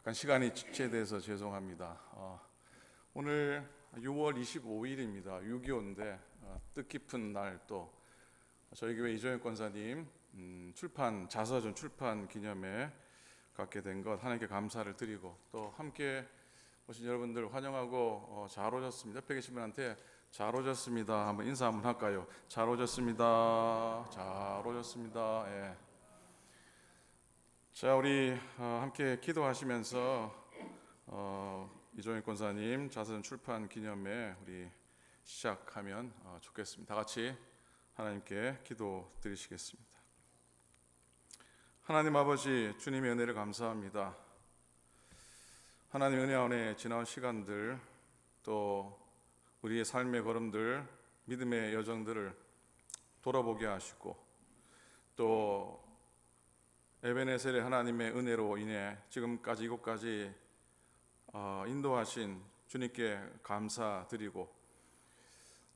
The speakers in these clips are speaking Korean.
약간 시간이 지체돼서 죄송합니다. 오늘 6월 25일입니다. 6.25인데 뜻깊은 날 또 저희 교회 이정현 권사님 자서전 출판 기념회 갖게 된 것 하나님께 감사를 드리고 또 함께 오신 여러분들 환영하고 잘 오셨습니다. 옆에 계신 분한테 잘 오셨습니다 한번 인사 한번 할까요? 잘 오셨습니다. 잘 오셨습니다. 예. 자, 우리 함께 기도하시면서 이종현 권사님 자서전 출판 기념회 우리 시작하면 좋겠습니다. 다 같이 하나님께 기도 드리시겠습니다. 하나님 아버지, 주님의 은혜를 감사합니다. 하나님 은혜 안에 지나온 시간들, 또 우리의 삶의 걸음들, 믿음의 여정들을 돌아보게 하시고, 또 에베네셀의 하나님의 은혜로 인해 지금까지 이곳까지 인도하신 주님께 감사드리고,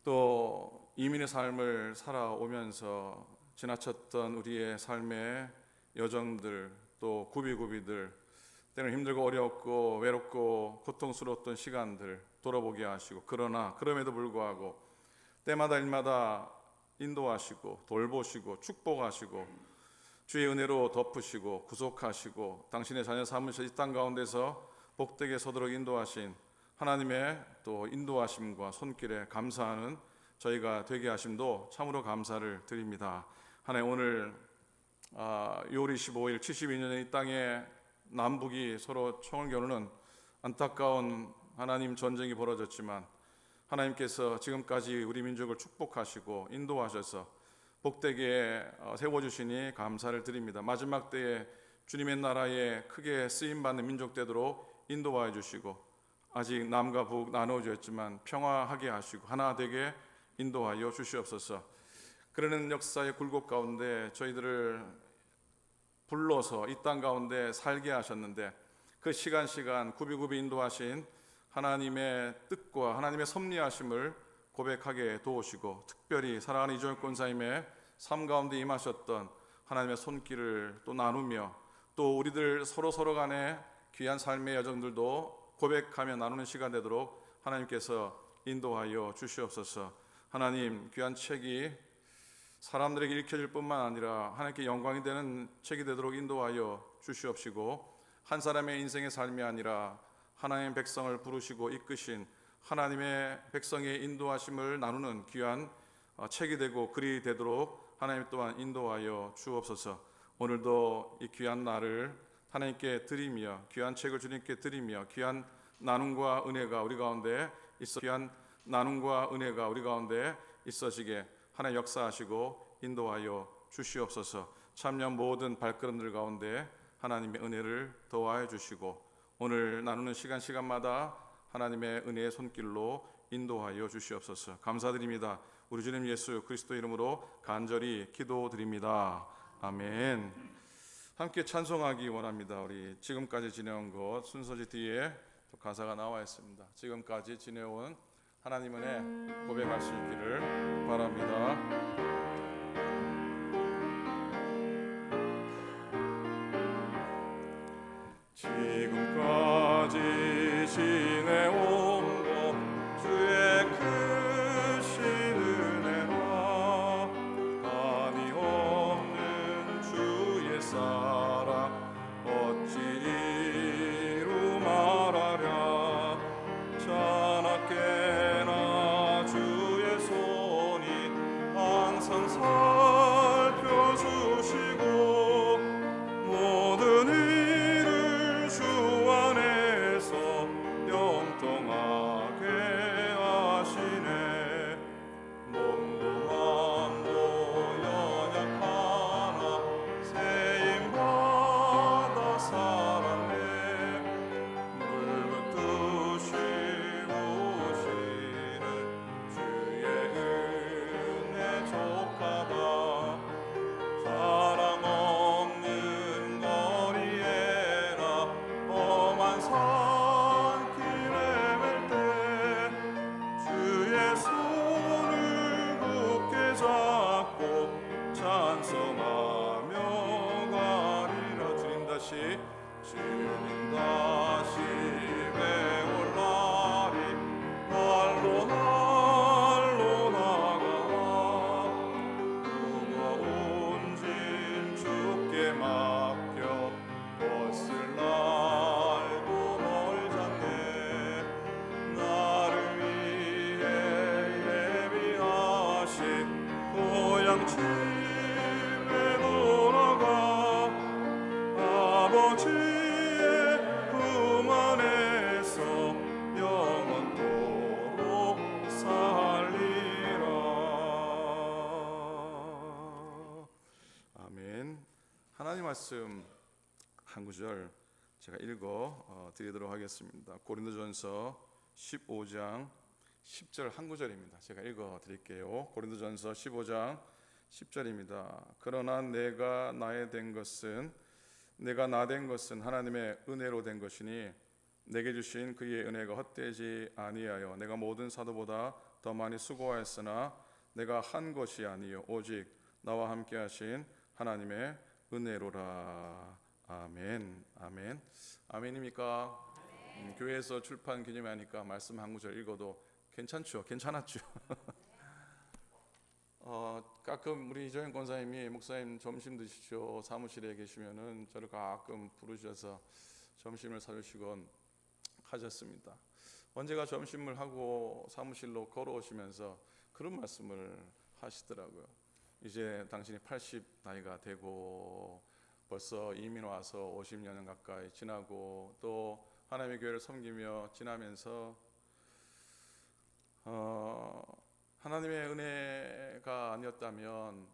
또 이민의 삶을 살아오면서 지나쳤던 우리의 삶의 여정들, 또 구비구비들, 때는 힘들고 어렵고 외롭고 고통스러웠던 시간들 돌아보게 하시고, 그러나 그럼에도 불구하고 때마다 일마다 인도하시고 돌보시고 축복하시고 주의 은혜로 덮으시고 구속하시고 당신의 자녀 삼으셔 이 땅 가운데서 복되게 서도록 인도하신 하나님의 또 인도하심과 손길에 감사하는 저희가 되게 하심도 참으로 감사를 드립니다. 하나님, 오늘 6월 25일 72년의 이 땅에 남북이 서로 총을 겨누는 안타까운 하나님 전쟁이 벌어졌지만 하나님께서 지금까지 우리 민족을 축복하시고 인도하셔서 복되게 세워주시니 감사를 드립니다. 마지막 때에 주님의 나라에 크게 쓰임받는 민족 되도록 인도하여 주시고, 아직 남과 북 나누어져 있지만 평화하게 하시고 하나 되게 인도하여 주시옵소서. 그러는 역사의 굴곡 가운데 저희들을 불러서 이 땅 가운데 살게 하셨는데, 그 시간 구비구비 인도하신 하나님의 뜻과 하나님의 섭리하심을 고백하게 도우시고, 특별히 사랑하는 이종현 권사님의 삶 가운데 임하셨던 하나님의 손길을 또 나누며, 또 우리들 서로 간의 귀한 삶의 여정들도 고백하며 나누는 시간 되도록 하나님께서 인도하여 주시옵소서. 하나님, 귀한 책이 사람들에게 읽혀질 뿐만 아니라 하나님께 영광이 되는 책이 되도록 인도하여 주시옵시고, 한 사람의 인생의 삶이 아니라 하나님의 백성을 부르시고 이끄신 하나님의 백성의 인도하심을 나누는 귀한 책이 되고 글이 되도록 하나님 또한 인도하여 주옵소서. 오늘도 이 귀한 날을 하나님께 드리며, 귀한 책을 주님께 드리며, 귀한 나눔과 은혜가 우리 가운데 있어지게 하나님 역사하시고 인도하여 주시옵소서. 참여한 모든 발걸음들 가운데 하나님의 은혜를 더하여 주시고, 오늘 나누는 시간마다 하나님의 은혜의 손길로 인도하여 주시옵소서. 감사드립니다. 우리 주님 예수 그리스도 이름으로 간절히 기도드립니다. 아멘. 함께 찬송하기 원합니다. 우리 지금까지 지내온 것 순서지 뒤에 또 가사가 나와 있습니다. 지금까지 지내온 하나님 은혜 고백할 수 있기를 바랍니다. 지금까지 지내온 것 주의 크신 은혜와 한이 없는 주의 사랑 어찌 이루 말하랴. 자나깨나 주의 손이 항상 살펴주시고 모든 일을 주 안에서 영통하게 하시네. 몸도 마음도 연약하나 세임받아 살았네. 물붓듯이 부으시는 주의 은혜 족하다. 사랑 없는 거리에나 험한 산길에 맬 때 주의 손을 굳게 잡고 찬송하며 가리라. 주님 다시 주님 다시 배울 날이 날로 날로 나가 누가 온 짐 주께 맡겨 벗을 날도 멀잖네 나를 위해 예비하신 고향 집에 돌아가 아버지의 품 안에서 영원토록 살리라. 아멘. 하나님 말씀 한 구절 제가 읽어 드리도록 하겠습니다. 고린도전서 15장 10절 한 구절입니다. 제가 읽어 드릴게요. 고린도전서 15장 10절입니다. 그러나 내가 나 된 것은 하나님의 은혜로 된 것이니 내게 주신 그의 은혜가 헛되지 아니하여 내가 모든 사도보다 더 많이 수고하였으나 내가 한 것이 아니요 오직 나와 함께 하신 하나님의 은혜로라. 아멘. 아멘. 아멘입니까? 교회에서 출판 기념하니까 말씀 한 구절 읽어도 괜찮죠? 괜찮았죠? 가끔 우리 이정현 권사님이 목사님 점심 드시죠 사무실에 계시면은 저를 가끔 부르셔서 점심을 사주시곤 하셨습니다. 언제가 점심을 하고 사무실로 걸어오시면서 그런 말씀을 하시더라고요. 이제 당신이 80 나이가 되고 벌써 이민 와서 50년 가까이 지나고 또 하나님의 교회를 섬기며 지나면서 하나님의 은혜가 아니었다면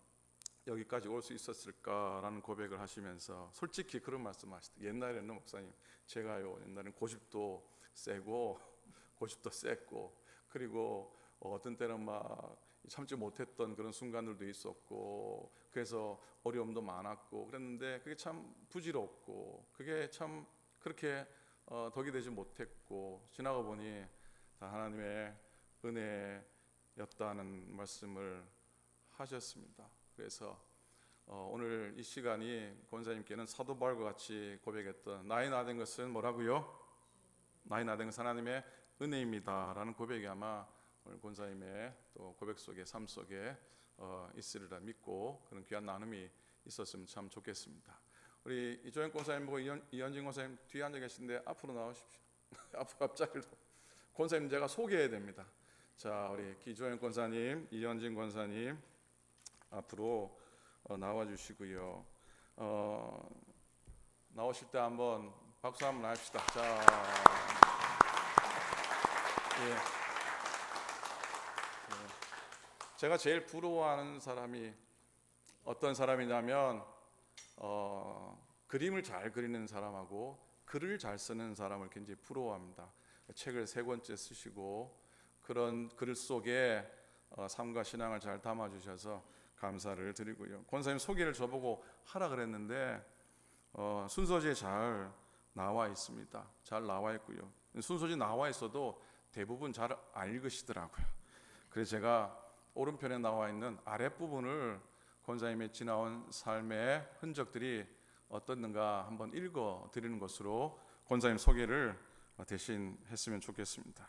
여기까지 올 수 있었을까라는 고백을 하시면서 솔직히 그런 말씀하시더라고요. 옛날에는 목사님 제가요 옛날에는 고집도 세고 고집도 셌고 그리고 어떤 때는 막 참지 못했던 그런 순간들도 있었고 그래서 어려움도 많았고 그랬는데 그게 참 부질없고 그게 참 그렇게 덕이 되지 못했고 지나가 보니 다 하나님의 은혜였다는 말씀을 하셨습니다. 그래서 오늘 이 시간이 권사님께는 사도 바울과 같이 고백했던 나의 나 된 것은 뭐라고요? 나의 나 된 것은 하나님의 은혜입니다 라는 고백이 아마 오늘 권사님의 또 고백 속에 삶 속에 있으리라 믿고 그런 귀한 나눔이 있었으면 참 좋겠습니다. 우리 이조영 권사님 보고 이현진 권사님 뒤에 앉아 계신데 앞으로 나오십시오. 앞으로 앞자리로 권사님 제가 소개해야 됩니다. 자, 우리 기조영 권사님, 이현진 권사님 앞으로 나와 주시고요. 나오실 때 한번 박수 한번 합시다. 자, 예. 제가 제일 부러워하는 사람이 어떤 사람이냐면 그림을 잘 그리는 사람하고 글을 잘 쓰는 사람을 굉장히 부러워합니다. 책을 3권째 쓰시고 그런 글 속에 삶과 신앙을 잘 담아주셔서 감사를 드리고요. 권사님 소개를 저보고 하라 그랬는데 순서지에 잘 나와 있습니다. 잘 나와 있고요. 순서지 나와 있어도 대부분 잘 안 읽으시더라고요. 그래서 제가 오른편에 나와 있는 아랫부분을 권사님의 지나온 삶의 흔적들이 어떻는가 한번 읽어 드리는 것으로 권사님 소개를 대신 했으면 좋겠습니다.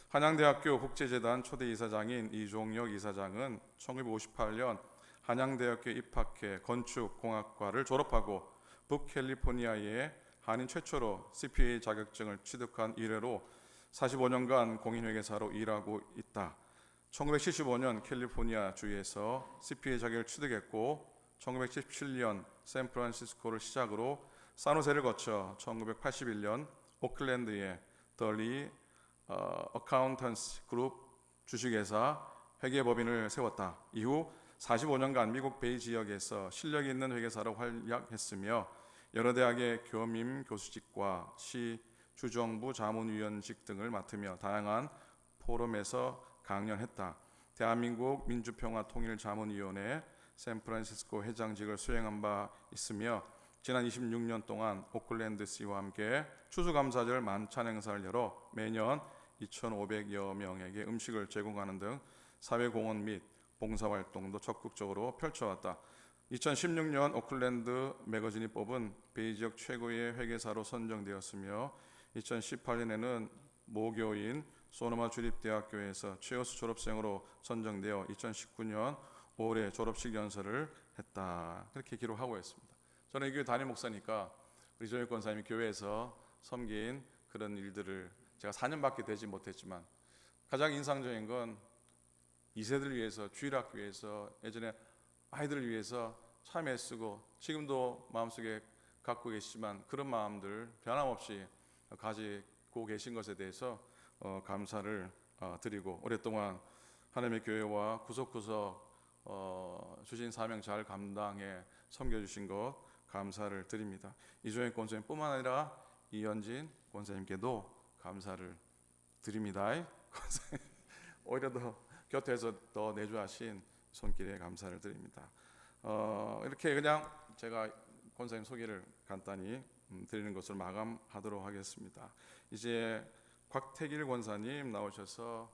한양대학교 국제재단 초대 이사장인 이종혁 이사장은 1958년 한양대학교에 입학해 건축공학과를 졸업하고 북캘리포니아의 한인 최초로 CPA 자격증을 취득한 이래로 45년간 공인회계사로 일하고 있다. 1975년 캘리포니아 주에서 CPA 자격을 취득했고 1977년 샌프란시스코를 시작으로 산호세를 거쳐 1981년 오클랜드의 덜리 어카운턴스 그룹 주식회사 회계법인을 세웠다. 이후 45년간 미국 베이 지역에서 실력 있는 회계사로 활약했으며 여러 대학의 겸임 교수직과 시 주정부 자문위원직 등을 맡으며 다양한 포럼에서 강연했다. 대한민국 민주평화통일자문위원회 샌프란시스코 회장직을 수행한 바 있으며 지난 26년 동안 오클랜드시와 함께 추수감사절 만찬 행사를 열어 매년 2,500여 명에게 음식을 제공하는 등 사회공헌 및 봉사활동도 적극적으로 펼쳐왔다. 2016년 오클랜드 매거진이 뽑은 베이 지역 최고의 회계사로 선정되었으며 2018년에는 모교인 소노마 주립대학교에서 최우수 졸업생으로 선정되어 2019년 5월에 졸업식 연설을 했다. 그렇게 기록하고 있습니다. 저는 이 교회 담임 목사니까 우리 조혁 권사님이 교회에서 섬긴 그런 일들을 제가 4년밖에 되지 못했지만 가장 인상적인 건 2세들을 위해서, 주일학교에서 예전에 아이들을 위해서 참 애쓰고 지금도 마음속에 갖고 계시지만 그런 마음들 변함없이 가지고 계신 것에 대해서 감사를 드리고, 오랫동안 하나님의 교회와 구석구석 주신 사명 잘 감당해 섬겨주신 것 감사를 드립니다. 이종혁 권사님뿐만 아니라 이현진 권사님께도 감사를 드립니다. 오히려 더 곁에서 더 내주하신 손길에 감사를 드립니다. 이렇게 그냥 제가 권사님 소개를 간단히 드리는 것을 마감하도록 하겠습니다. 이제 곽태길 권사님 나오셔서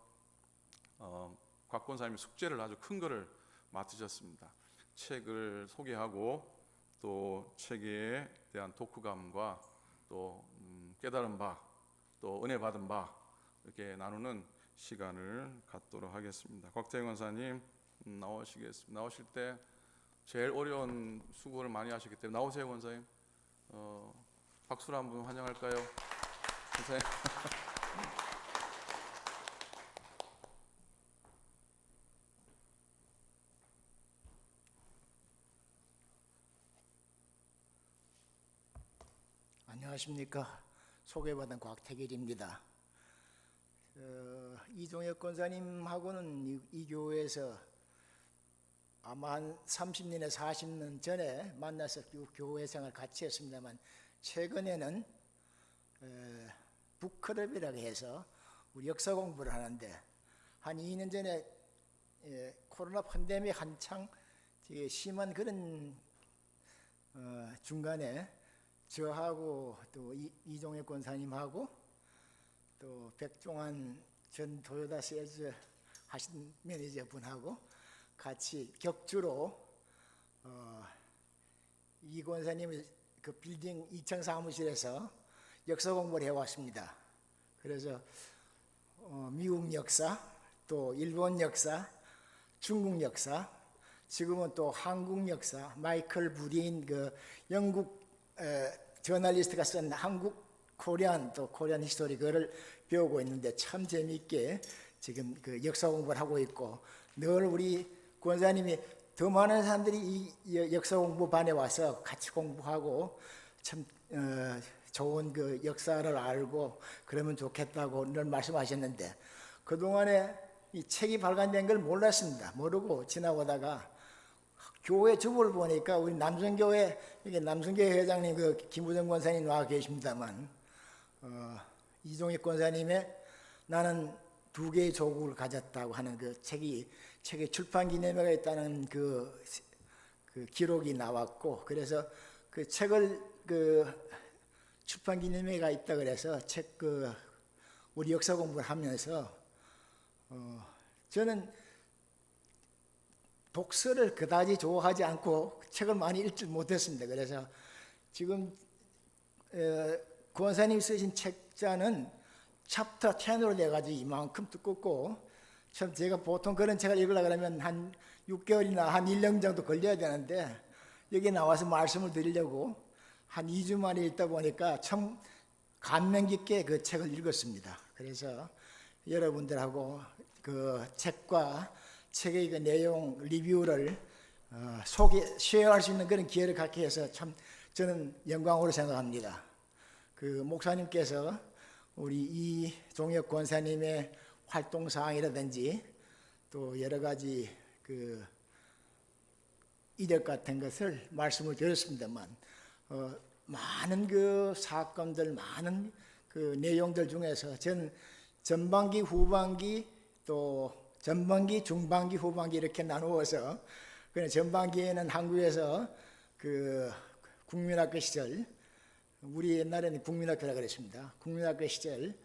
곽 권사님이 숙제를 아주 큰 거를 맡으셨습니다. 책을 소개하고 또 책에 대한 독후감과 또 깨달은 바, 또 은혜 받은 바 이렇게 나누는 시간을 갖도록 하겠습니다. 곽태길 권사님 나오시겠습니다. 나오실 때 제일 어려운 수고를 많이 하셨기 때문에 나오세요, 권사님. 박수로 한번 환영할까요, 권사님? 안녕하십니까. 소개받은 곽태길입니다. 이종혁 권사님하고는 이 교회에서 아마 한 30년에 40년 전에 만나서 교회 생활 같이 했습니다만, 최근에는 북클럽이라고 해서 우리 역사 공부를 하는데, 한 2년 전에 코로나 팬데믹 한창 심한 그런 중간에 저하고 또 이종혁 권사님하고 또 백종환 전 도요타 세일즈 하신 매니저분하고 같이 격주로 이 권사님의 그 빌딩 2층 사무실에서 역사 공부를 해왔습니다. 그래서 미국 역사, 또 일본 역사, 중국 역사, 지금은 또 한국 역사, 마이클 브린 그 영국 저널리스트가 쓴 한국 코리안 또 코리안 히스토리 그거를 배우고 있는데 참 재미있게 지금 그 역사 공부를 하고 있고, 늘 우리 권사님이 더 많은 사람들이 이 역사 공부반에 와서 같이 공부하고 참 좋은 그 역사를 알고 그러면 좋겠다고 늘 말씀하셨는데, 그동안에 이 책이 발간된 걸 몰랐습니다. 모르고 지나오다가 교회 주보를 보니까 우리 남성교회, 이게 남성교회 회장님 그 김우정 권사님 나와 계십니다만, 이종익 권사님의 나는 2개의 조국을 가졌다고 하는 그 책의 출판 기념회가 있다는 그 기록이 나왔고, 그래서 그 책을 그 출판 기념회가 있다 그래서 책 우리 역사 공부를 하면서 저는 독서를 그다지 좋아하지 않고 책을 많이 읽지 못했습니다. 그래서 지금 권사님 쓰신 책자는 챕터 10으로 돼가지고 이만큼 두껍고, 참 제가 보통 그런 책을 읽으려고 하면 한 6개월이나 한 1년 정도 걸려야 되는데, 여기 나와서 말씀을 드리려고 한 2주 만에 읽다 보니까 참 감명 깊게 그 책을 읽었습니다. 그래서 여러분들하고 그 책과 책의 그 내용 리뷰를 쉐어할 수 있는 그런 기회를 갖게 해서 참 저는 영광으로 생각합니다. 그 목사님께서 우리 이종혁 권사님의 활동 사항이라든지 또 여러 가지 그 이력 같은 것을 말씀을 드렸습니다만, 많은 그 사건들, 많은 그 내용들 중에서 전 전반기, 후반기, 또 전반기, 중반기, 후반기 이렇게 나누어서, 그냥 전반기에는 한국에서 그 국민학교 시절, 우리 옛날에는 국민학교라고 그랬습니다. 국민학교 시절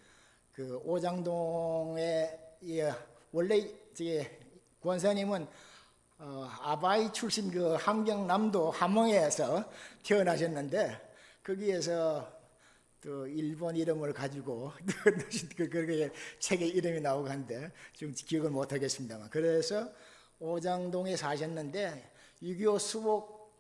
그 오장동에 원래 권사님은 아바이 출신 그 함경남도 함흥에서 태어나셨는데 거기에서 또 일본 이름을 가지고 그게 책에 이름이 나오고 한데 지금 기억을 못 하겠습니다만, 그래서 오장동에 사셨는데 6.25 수복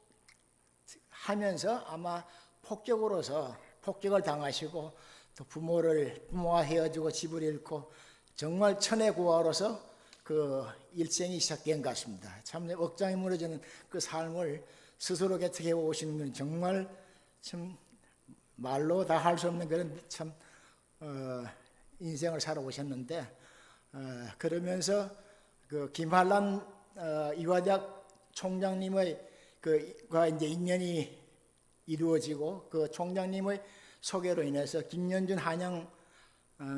하면서 아마 폭격을 당하시고 또 부모와 헤어지고 집을 잃고 정말 천혜고아로서 그 일생이 시작된 것 같습니다. 참 억장이 무너지는 그 삶을 스스로 개척해 오시는 건 정말 참 말로 다 할 수 없는 그런 참 인생을 살아오셨는데, 그러면서 그 김한란 이화대학 총장님의 그가 이제 인연이 이루어지고 그 총장님의 소개로 인해서 김연준 한양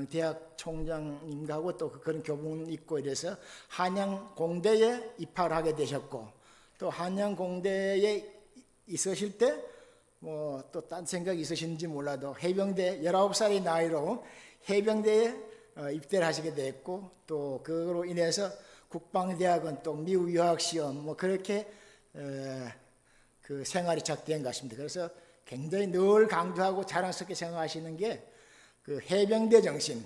대학 총장님하고 또 그런 교분이 있고 이래서 한양 공대에 입학을 하게 되셨고, 또 한양 공대에 있으실 때 뭐 또 딴 생각이 있으신지 몰라도 해병대 19살의 나이로 해병대에 입대를 하시게 됐고, 또 그로 인해서 국방대학은 또 미국 유학 시험 뭐 그렇게 그 생활이 시작된 것 같습니다. 그래서 굉장히 늘 강조하고 자랑스럽게 생각하시는 게 그 해병대 정신,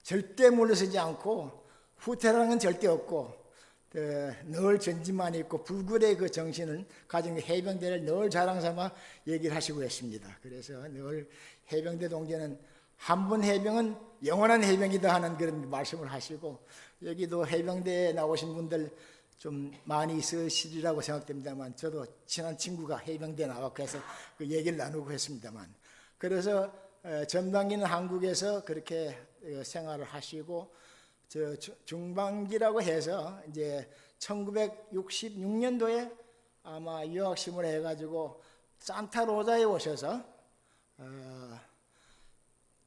절대 물러서지 않고 후퇴라는 건 절대 없고 늘 전진만 있고 불굴의 그 정신을 가진 해병대를 늘 자랑삼아 얘기를 하시고 있습니다. 그래서 늘 해병대 동지는 한 분 해병은 영원한 해병이다 하는 그런 말씀을 하시고, 여기도 해병대에 나오신 분들 좀 많이 있으시리라고 생각됩니다만, 저도 친한 친구가 해병대에 나왔고 해서 그 얘기를 나누고 했습니다만, 그래서 전반기는 한국에서 그렇게 생활을 하시고, 저 중반기라고 해서 이제 1966년도에 아마 유학심을 해가지고 산타로자에 오셔서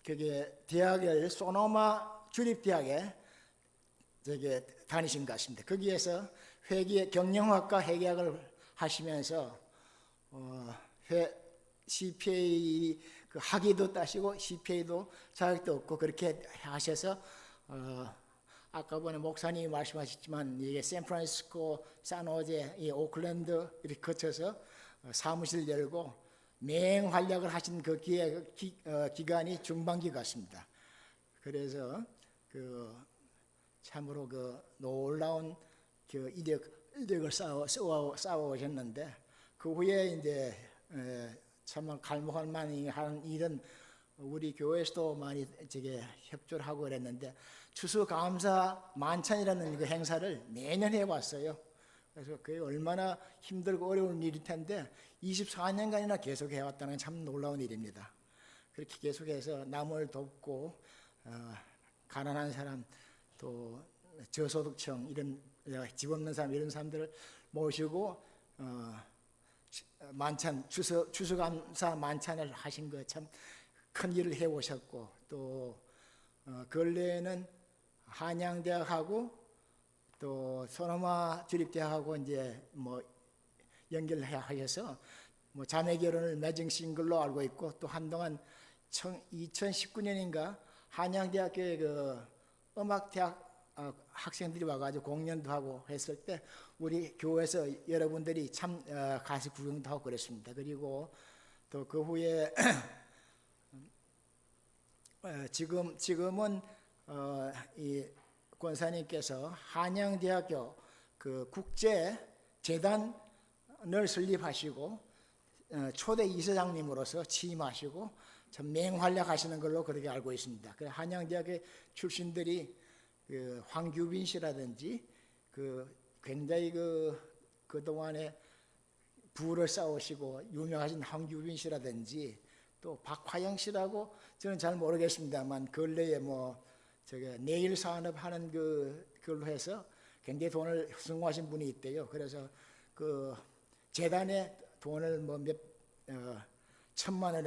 그게 대학을 소노마 주립대학에 저게 다니신 것 같습니다. 거기에서 경영학과 회계학을 하시면서 CPA 그 학위도 따시고 CPA도 자격도 얻고 그렇게 하셔서 아까 전에 목사님이 말씀하셨지만 이게 샌프란시스코, 산호제, 이 오클랜드 이렇게 거쳐서 사무실 열고 맹활약을 하신 그 기간이 중반기 같습니다. 그래서 그 참으로 그 놀라운 그 이력을 쌓아 오셨는데, 그 후에 이제 정말 갈목할 만한 일은 우리 교회에서도 많이 저게 협조를 하고 그랬는데, 추수감사 만찬이라는 그 행사를 매년 해왔어요. 그래서 그게 얼마나 힘들고 어려운 일일 텐데 24년간이나 계속 해왔다는 건 참 놀라운 일입니다. 그렇게 계속해서 남을 돕고 가난한 사람, 또 저소득층 이런 집 없는 사람 이런 사람들을 모시고 만찬 추수감사 만찬을 하신 거 참 큰 일을 해오셨고, 또 근래에는 한양대학하고 또 소노마 주립대학하고 이제 뭐 연결하셔서 뭐 자매 결혼을 맺으신 걸로 알고 있고, 또 한동안 2019년인가 한양대학교에 그 음악대학 학생들이 와가지고 공연도 하고 했을 때 우리 교회에서 여러분들이 참 가서 구경도 하고 그랬습니다. 그리고 또 그 후에 지금은 이 권사님께서 한양대학교 그 국제재단을 설립하시고 초대 이사장님으로서 취임하시고 참 맹활약하시는 걸로 그렇게 알고 있습니다. 그 한양대학의 출신들이 그 황규빈 씨라든지 그 굉장히 그 동안에 부를 쌓으시고 유명하신 황규빈 씨라든지, 또 박화영 씨라고 저는 잘 모르겠습니다만 근래에 뭐 저게 네일 산업 하는 그걸로 해서 굉장히 돈을 성공하신 분이 있대요. 그래서 그 재단에 돈을 뭐 천만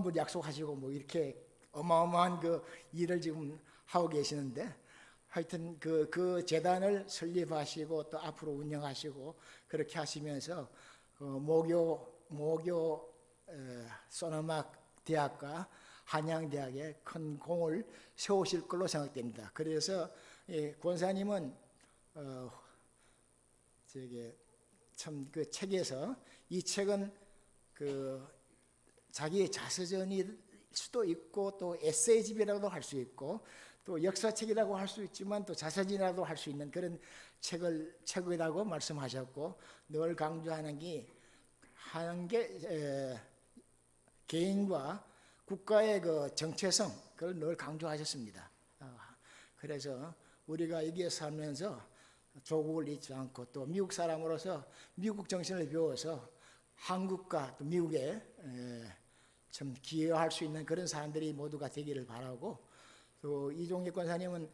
불 약속하시고 뭐 이렇게 어마어마한 그 일을 지금 하고 계시는데, 하여튼 그 재단을 설립하시고 또 앞으로 운영하시고 그렇게 하시면서 모교 소노막 대학과 한양대학에 큰 공을 세우실 걸로 생각됩니다. 그래서 권사님은 저게 참 그 책에서 이 책은 그 자기의 자서전일 수도 있고 또 에세이집이라고도 할 수 있고 또 역사책이라고 할 수 있지만 또 자서전이라고 할 수 있는 그런 책이라고 말씀하셨고 늘 강조하는 게 하는 게 개인과 국가의 그 정체성 그걸 늘 강조하셨습니다. 그래서 우리가 여기에 살면서 조국을 잊지 않고 또 미국 사람으로서 미국 정신을 배워서 한국과 또 미국에 참 기여할 수 있는 그런 사람들이 모두가 되기를 바라고 또 이종익 권사님은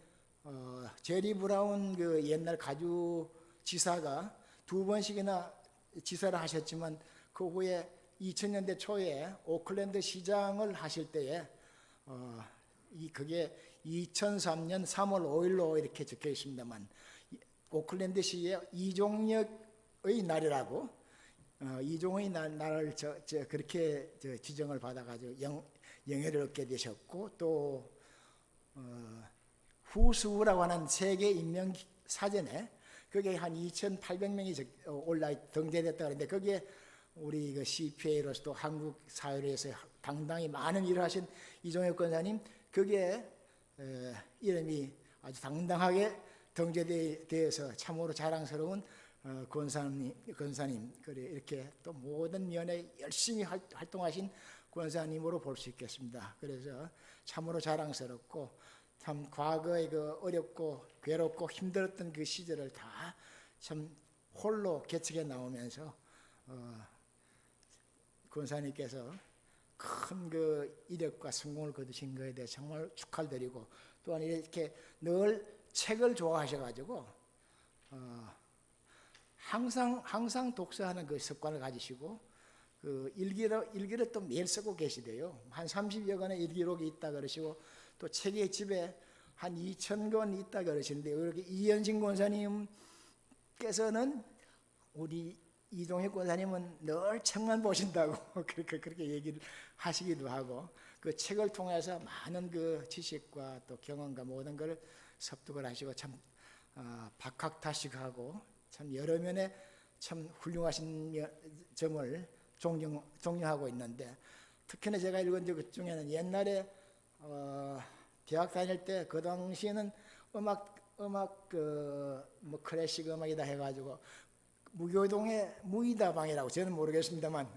제리 브라운 그 옛날 가주 지사가 2번씩이나 지사를 하셨지만 그 후에 2000년대 초에 오클랜드 시장을 하실 때에 그게 2003년 3월 5일로 이렇게 적혀 있습니다만 오클랜드 시의 이종혁의 날이라고 이종의 날을 그렇게 지정을 받아가지고 영예를 얻게 되셨고 또 후수라고 하는 세계 인명 사전에 그게 한 2,800명이 등재됐다 그러는데 거기에 우리 그 CPA로서도 한국 사회를 위해서 당당히 많은 일을 하신 이종혁 권사님 거기에 이름이 아주 당당하게 등재되어서 참으로 자랑스러운 권사님 그래 이렇게 또 모든 면에 열심히 활동하신 권사님으로 볼 수 있겠습니다. 그래서 참으로 자랑스럽고 참 과거의 그 어렵고 괴롭고 힘들었던 그 시절을 다 참 홀로 개척해 나오면서 권사님께서 큰 그 이력과 성공을 거두신 것에 대해 정말 축하드리고 또한 이렇게 늘 책을 좋아하셔가지고 항상 독서하는 그 습관을 가지시고 그 일기를 또 매일 쓰고 계시대요. 한 30여 권의 일기록이 있다 그러시고 또 책의 집에 한 2,000권 있다 그러시는데 이렇게 이현진 권사님께서는 우리 이종혁 권사님은 늘 책만 보신다고 그렇게 얘기를 하시기도 하고 그 책을 통해서 많은 그 지식과 또 경험과 모든 걸 습득을 하시고 참 박학다식하고 참 여러 면에 참 훌륭하신 점을 존경하고 있는데 특히나 제가 읽은 것 중에는 옛날에 대학 다닐 때 그 당시에는 음악 뭐 클래식 음악이다 해가지고 무교동의 무이다방이라고 저는 모르겠습니다만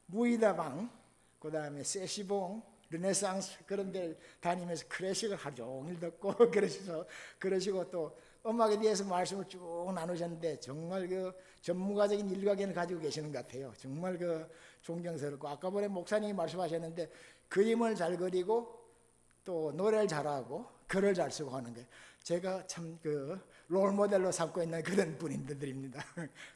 무이다방 그 다음에 세시봉 르네상스 그런 데 다니면서 클래식을 하루 종일 듣고 그러시고 또 음악에 대해서 말씀을 쭉 나누셨는데 정말 그 전문가적인 일각을 가지고 계시는 것 같아요. 정말 그 존경스럽고 아까 전에 목사님이 말씀하셨는데 그림을 잘 그리고 또 노래를 잘하고 글을 잘 쓰고 하는 게 제가 참 그 롤모델로 삼고 있는 그런 분들입니다.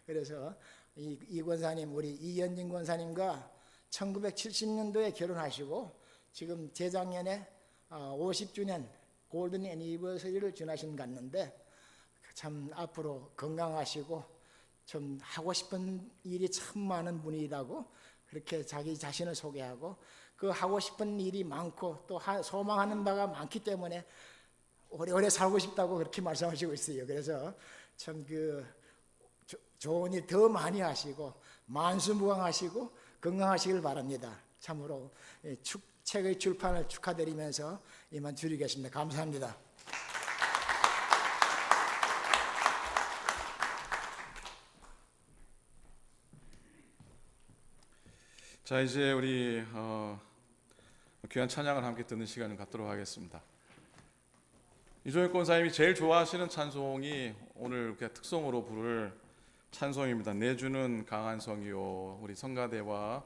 그래서 이 권사님 우리 이현진 권사님과 1970년도에 결혼하시고 지금 재작년에 50주년 골든 애니버서리를 지나신 것 같는데 참 앞으로 건강하시고 좀 하고 싶은 일이 참 많은 분이라고 그렇게 자기 자신을 소개하고 그 하고 싶은 일이 많고 또 소망하는 바가 많기 때문에 오래오래 살고 싶다고 그렇게 말씀하시고 있어요. 그래서 참 그 좋은 일 더 많이 하시고 만수무강하시고 건강하시길 바랍니다. 참으로 책의 출판을 축하드리면서 이만 드리겠습니다. 감사합니다. 자 이제 우리 귀한 찬양을 함께 듣는 시간을 갖도록 하겠습니다. 이종혁 권사님이 제일 좋아하시는 찬송이 오늘 이렇게 특송으로 부를 찬송입니다. 내주는 강한 성이요. 우리 성가대와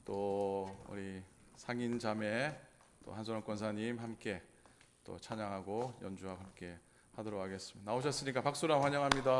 또 우리 상인 자매 또 한선원 권사님 함께 또 찬양하고 연주하고 함께 하도록 하겠습니다. 나오셨으니까 박수로 환영합니다.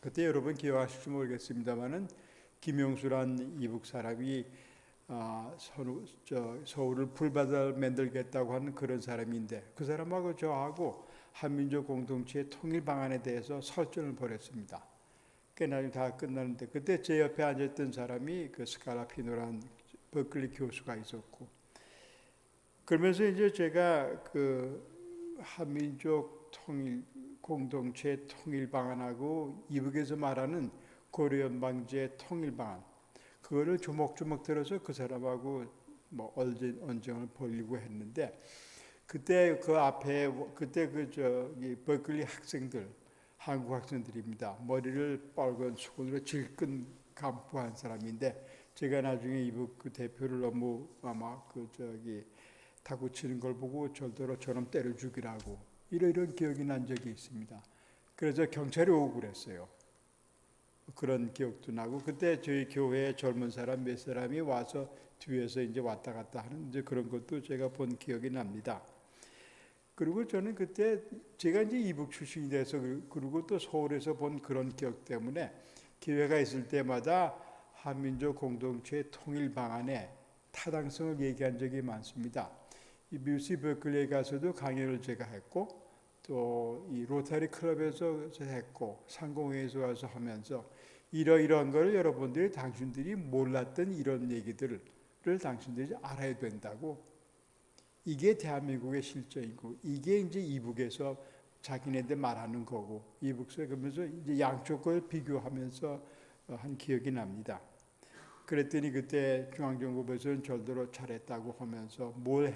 그때 여러분 기억하실지 모르겠습니다만은 김용수란 이북 사람이 서울을 불바다 만들겠다고 하는 그런 사람인데 그 사람하고 저하고 한민족 공동체의 통일 방안에 대해서 설전을 벌였습니다. 나중에 다 끝났는데 그때 제 옆에 앉았던 사람이 그 스칼라피노란 버클리 교수가 있었고 그러면서 이제 제가 그 한민족 통일 공동체 통일 방안하고 이북에서 말하는 고려연방제 통일 방안 그거를 조목조목 들어서 그 사람하고 뭐 언쟁을 벌이고 했는데 그때 그 앞에 그때 그 저기 버클리 학생들 한국 학생들입니다. 머리를 빨간 수건으로 질끈 감고한 사람인데 제가 나중에 이북 그 대표를 너무 아마 그 저기 다구치는 걸 보고 절대로 저놈 때려 죽이라고 이런 기억이 난 적이 있습니다. 그래서 경찰이 오고 그랬어요. 그런 기억도 나고 그때 저희 교회 젊은 사람 몇 사람이 와서 뒤에서 이제 왔다 갔다 하는 이제 그런 것도 제가 본 기억이 납니다. 그리고 저는 그때 제가 이제 이북 출신이 돼서 그리고 또 서울에서 본 그런 기억 때문에 기회가 있을 때마다 한민족 공동체 통일 방안에 타당성을 얘기한 적이 많습니다. 이 뮤시 버클리에 가서도 강연을 제가 했고 또 이 로타리 클럽에서 했고 상공회에서 와서 하면서 이러이러한 걸 여러분들이 당신들이 몰랐던 이런 얘기들을 당신들이 알아야 된다고 이게 대한민국의 실정이고 이게 이제 이북에서 자기네들 말하는 거고 이북서 그러면서 이제 양쪽 걸 비교하면서 한 기억이 납니다. 그랬더니 그때 중앙정부에서는 절대로 잘했다고 하면서 뭘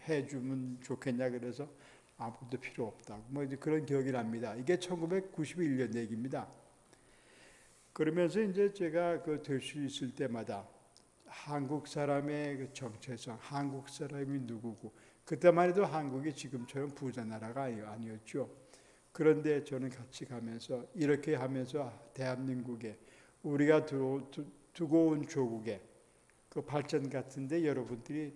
해주면 좋겠냐 그래서 아무것도 필요 없다고 뭐 이제 그런 기억이 납니다. 이게 1991년 얘기입니다. 그러면서 이제 제가 그 될 수 있을 때마다 한국 사람의 그 정체성, 한국 사람이 누구고 그때만 해도 한국이 지금처럼 부자 나라가 아니었죠. 그런데 저는 같이 가면서 이렇게 하면서 대한민국에 우리가 두고 온 조국의 그 발전 같은데 여러분들이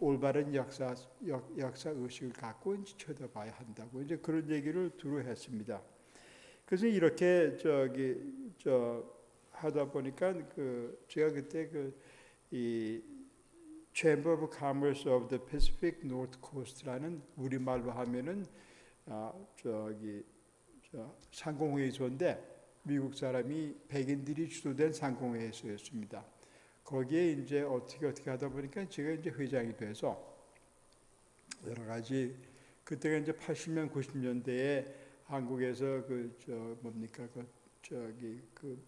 올바른 역사 의식을 갖고 이제 쳐다봐야 한다고 이제 그런 얘기를 두루 했습니다. 그래서 이렇게 하다 보니까 그 제가 그때 이 Chamber of Commerce of the Pacific Northcoast라는 우리말로 하면은 상공회의소인데 미국 사람이 백인들이 주도된 상공회의소였습니다. 거기에 이제 어떻게 하다 보니까 제가 이제 회장이 돼서 여러 가지 그때가 이제 80년 90년대에 한국에서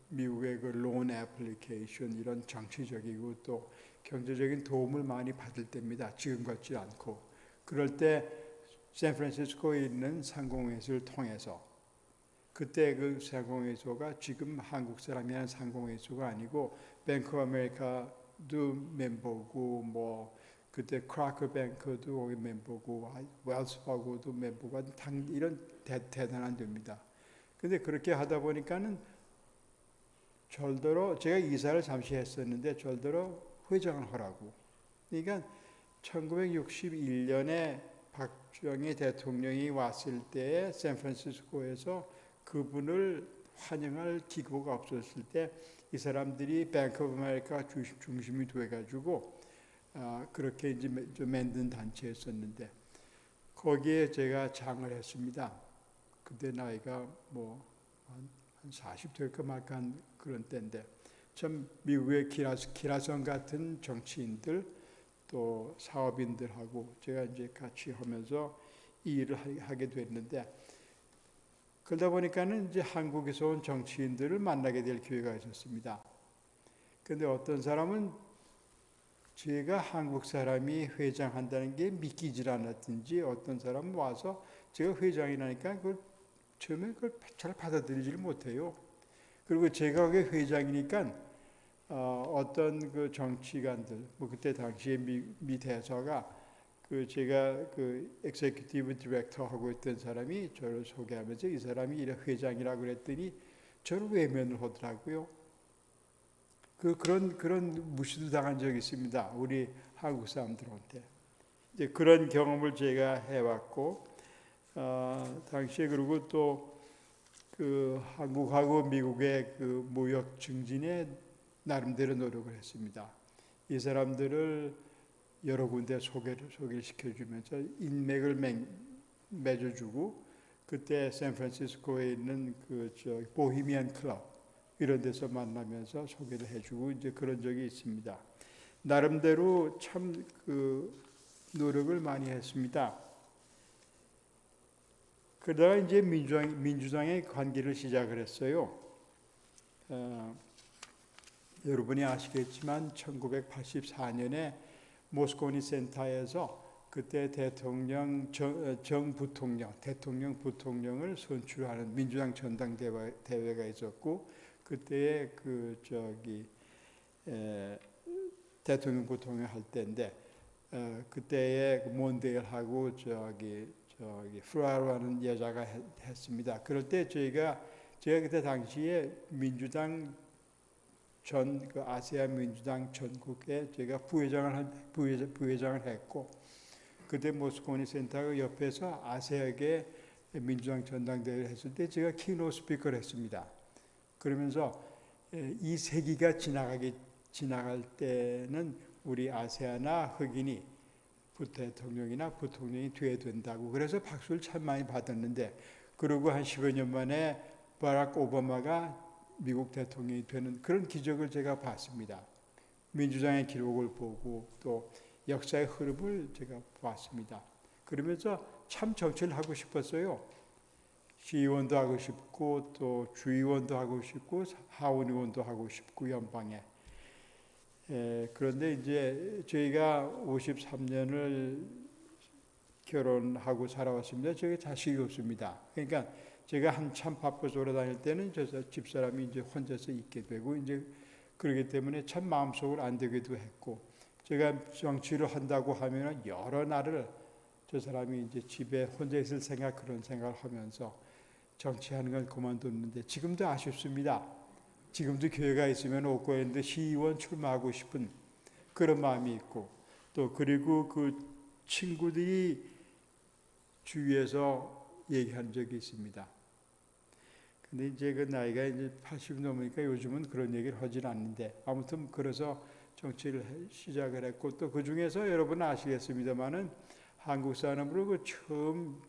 미국의 그 론 애플리케이션 이런 정치적이고 또 경제적인 도움을 많이 받을 때입니다. 지금 같지 않고 그럴 때 샌프란시스코에 있는 상공회의소를 통해서 그때 그 상공회의소가 지금 한국 사람이 하는 상공회의소가 아니고 뱅크 오브 아메리카도 멤버고 뭐 그때 크라커 뱅크도 거기 멤버고 웰스파고도 멤버고 이런 대단한 데입니다. 근데 그렇게 하다 보니까는 절대로 제가 이사를 잠시 했었는데 절대로 회장을 하라고. 그러니까 1961년에 박정희 대통령이 왔을 때 샌프란시스코에서 그분을 환영할 기구가 없었을 때 이 사람들이 뱅크 오브 아메리카 중심이 돼가지고 그렇게 이제 만든 단체였었는데 거기에 제가 장을 했습니다. 그때 나이가 뭐 한 40 될까 말까 한 그런 때인데 참 미국의 기라성 같은 정치인들 또 사업인들하고 제가 이제 같이 하면서 이 일을 하게 됐는데 그러다 보니까는 이제 한국에서 온 정치인들을 만나게 될 기회가 있었습니다. 그런데 어떤 사람은 제가 한국 사람이 회장한다는 게 믿기질 않았든지 어떤 사람은 와서 제가 회장이라니까 그걸 처음에 그걸 잘 받아들이지를 못해요. 그리고 제가 그게 회장이니까 어떤 그 정치관들 뭐 그때 당시에 미 대사가 그 제가 그 엑세큐티브 디렉터 하고 있던 사람이 저를 소개하면서 이 사람이 이래 회장이라고 그랬더니 저를 외면을 하더라고요. 그런 무시도 당한 적이 있습니다. 우리 한국 사람들한테. 이제 그런 경험을 제가 해왔고 당시에 그리고 또 그 한국하고 미국의 그 무역 증진에 나름대로 노력을 했습니다. 이 사람들을 여러 군데 소개시켜주면서 인맥을 맺어주고, 그때 샌프란시스코에 있는 보헤미안 클럽 이런 데서 만나면서 소개를 해주고 이제 그런 적이 있습니다. 나름대로 참 그 노력을 많이 했습니다. 그러다가 이제 민주당의 관계를 시작을 했어요. 여러분이 아시겠지만 1984년에 모스코니 센터에서 그때 대통령 부통령을 선출하는 민주당 전당대회가 있었고, 그때의 대통령 부통령 할 때인데, 그때의 몬데일하고 프라로라는 여자가 했습니다. 그럴 때 제가 그때 당시에 민주당 아세안 민주당 전국에 제가 부회장을 했고, 그때 모스코니 센터 옆에서 아세아계 민주당 전당대회를 했을 때 제가 키노트 스피커를 했습니다. 그러면서 이 세기가 지나갈 때는 우리 아세아나 흑인이 대통령이나 부통령이 돼야 된다고, 그래서 박수를 참 많이 받았는데, 그리고 한 10여 년 만에 바락 오바마가 미국 대통령이 되는 그런 기적을 제가 봤습니다. 민주당의 기록을 보고 또 역사의 흐름을 제가 봤습니다. 그러면서 참 정치를 하고 싶었어요. 시의원도 하고 싶고 또 주의원도 하고 싶고 하원의원도 하고 싶고 연방에. 그런데 이제 저희가 53년을 결혼하고 살아왔습니다. 저희 자식이 없습니다. 그러니까 제가 한참 바빠서 돌아다닐 때는 저 집사람이 이제 혼자서 있게 되고, 이제 그러기 때문에 참 마음속으로 안 되기도 했고, 제가 정치를 한다고 하면 여러 날을 저 사람이 이제 집에 혼자 있을 그런 생각을 하면서 정치하는 걸 그만뒀는데, 지금도 아쉽습니다. 지금도 교회가 있으면 옥고랜드 시의원 출마하고 싶은 그런 마음이 있고, 또 그리고 그 친구들이 주위에서 얘기한 적이 있습니다. 근데 이제 그 나이가 이제 80 넘으니까 요즘은 그런 얘기를 하진 않는데, 아무튼 그래서 정치를 시작을 했고, 또 그 중에서 여러분 아시겠습니다만은 한국 사람으로 그 처음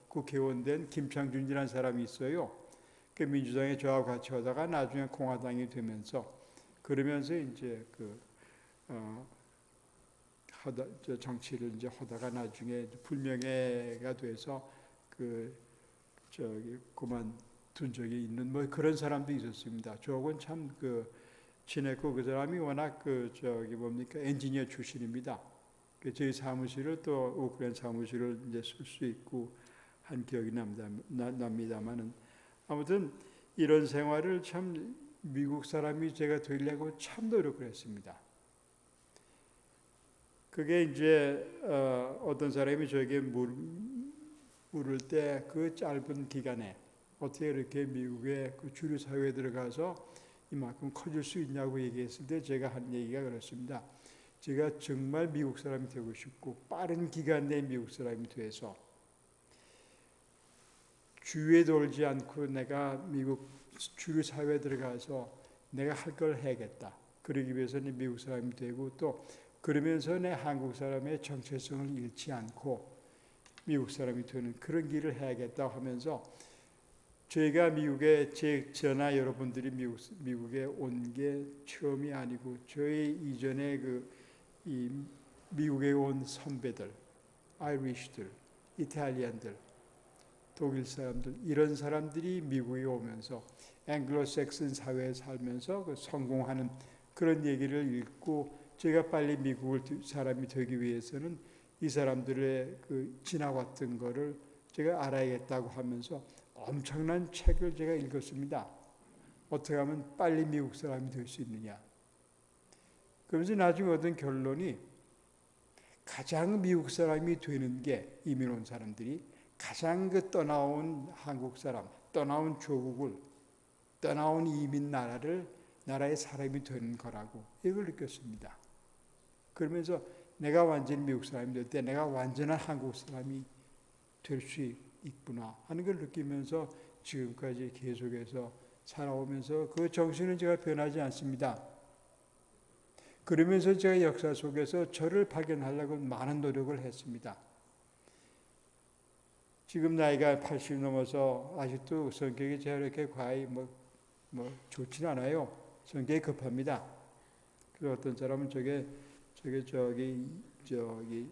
국회의원 된 김창준이라는 사람이 있어요. 그 민주당에 저하고 같이 하다가 나중에 공화당이 되면서, 그러면서 이제 정치를 이제 하다가 나중에 불명예가 돼서 그만둔 적이 있는 뭐 그런 사람도 있었습니다. 저하고는 참 친했고, 그 사람이 워낙 엔지니어 출신입니다. 저희 사무실을 또 우크라이나 사무실을 이제 쓸 수 있고 한 기억이 납니다만은, 아무튼 이런 생활을 참 미국 사람이 제가 되려고 참 노력을 했습니다. 그게 이제 어떤 사람이 저에게 물을 때 그 짧은 기간에 어떻게 이렇게 미국의 그 주류 사회에 들어가서 이만큼 커질 수 있냐고 얘기했을 때 제가 한 얘기가 그렇습니다. 제가 정말 미국 사람이 되고 싶고 빠른 기간 내에 미국 사람이 돼서 주위에 돌지 않고 내가 미국 주류 사회에 들어가서 내가 할 걸 해야겠다. 그러기 위해서는 미국 사람이 되고, 또 그러면서 내 한국 사람의 정체성을 잃지 않고 미국 사람이 되는 그런 길을 해야겠다 하면서, 저희가 저나 여러분들이 미국에 온 게 처음이 아니고, 저희 이전에 이 미국에 온 선배들, 아이리시들, 이탈리안들, 독일 사람들, 이런 사람들이 미국에 오면서 앵글로색슨 사회에 살면서 성공하는 그런 얘기를 읽고, 제가 빨리 미국을 사람이 되기 위해서는 이 사람들의 지나왔던 거를 제가 알아야겠다고 하면서 엄청난 책을 제가 읽었습니다. 어떻게 하면 빨리 미국 사람이 될 수 있느냐. 그러면서 나중에 얻은 결론이, 가장 미국 사람이 되는 게, 이민 온 사람들이 가장 떠나온 한국 사람, 떠나온 조국을, 떠나온 이민 나라의 사람이 되는 거라고 이걸 느꼈습니다. 그러면서 내가 완전히 미국 사람이 될 때 내가 완전한 한국 사람이 될 수 있구나 하는 걸 느끼면서 지금까지 계속해서 살아오면서 그 정신은 제가 변하지 않습니다. 그러면서 제가 역사 속에서 저를 발견하려고 많은 노력을 했습니다. 지금 나이가 80 넘어서 아직도 성격이 제가 이렇게 과히 좋지는 않아요. 성격이 급합니다. 그리고 어떤 사람은 저기